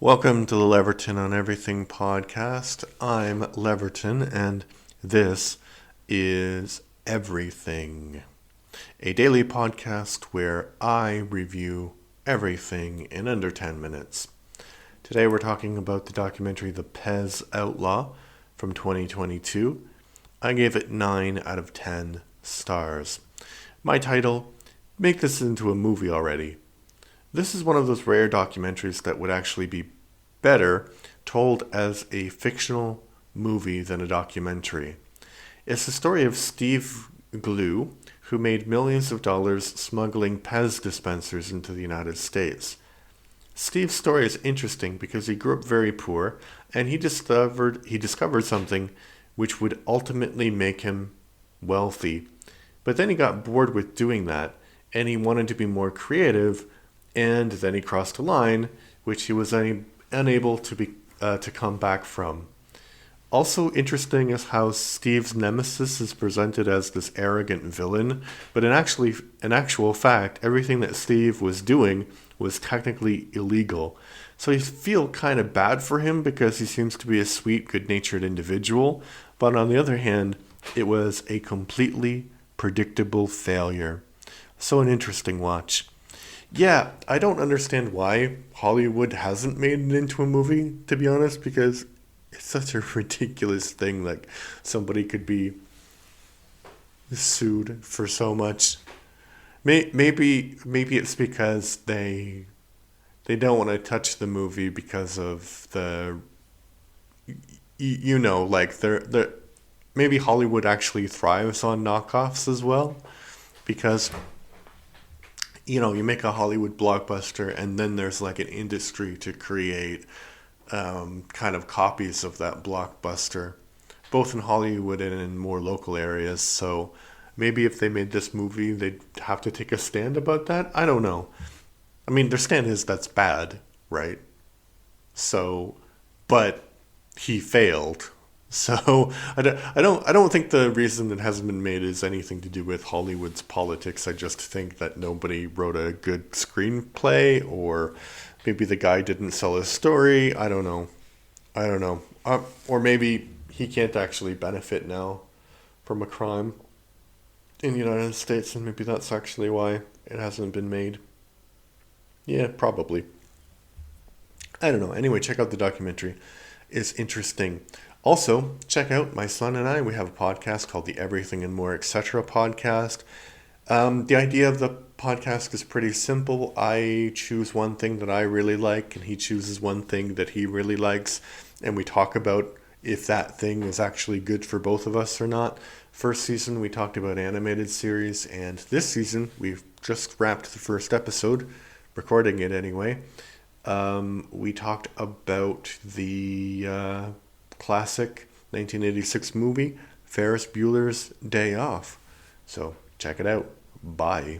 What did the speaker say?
Welcome to the Leverton on Everything podcast. I'm Leverton, and this is Everything, a daily podcast where I review everything in under 10 minutes. Today we're talking about the documentary The Pez Outlaw from 2022. I gave it 9 out of 10 stars. My title, Make This Into a Movie Already. This is one of those rare documentaries that would actually be better told as a fictional movie than a documentary. It's the story of Steve Glue, who made millions of dollars smuggling Pez dispensers into the United States. Steve's story is interesting because he grew up very poor and he discovered something which would ultimately make him wealthy. But then he got bored with doing that and he wanted to be more creative, and then he crossed a line which he was unable to come back from. Also interesting is how Steve's nemesis is presented as this arrogant villain, but in actual fact, everything that Steve was doing was technically illegal. So you feel kind of bad for him because he seems to be a sweet, good-natured individual, but on the other hand, it was a completely predictable failure. So an interesting watch. Yeah, I don't understand why Hollywood hasn't made it into a movie, to be honest, because it's such a ridiculous thing. Like, somebody could be sued for so much. Maybe it's because they don't want to touch the movie because of they're maybe Hollywood actually thrives on knockoffs as well, because you make a Hollywood blockbuster and then there's like an industry to create kind of copies of that blockbuster, both in Hollywood and in more local areas. So maybe if they made this movie, they'd have to take a stand about that. I don't know. I mean, their stand is that's bad, right? So, but he failed. So I don't think the reason it hasn't been made is anything to do with Hollywood's politics. I just think that nobody wrote a good screenplay, or maybe the guy didn't sell his story. I don't know. Or maybe he can't actually benefit now from a crime in the United States, and maybe that's actually why it hasn't been made. Yeah, probably. I don't know. Anyway, check out the documentary. It's interesting. Also, check out my son and I. We have a podcast called the Everything and More Etc. podcast. The idea of the podcast is pretty simple. I choose one thing that I really like, and he chooses one thing that he really likes, and we talk about if that thing is actually good for both of us or not. First season, we talked about animated series, and this season, we've just wrapped the first episode, recording it anyway. We talked about the classic 1986 movie, Ferris Bueller's Day Off. So check it out. Bye.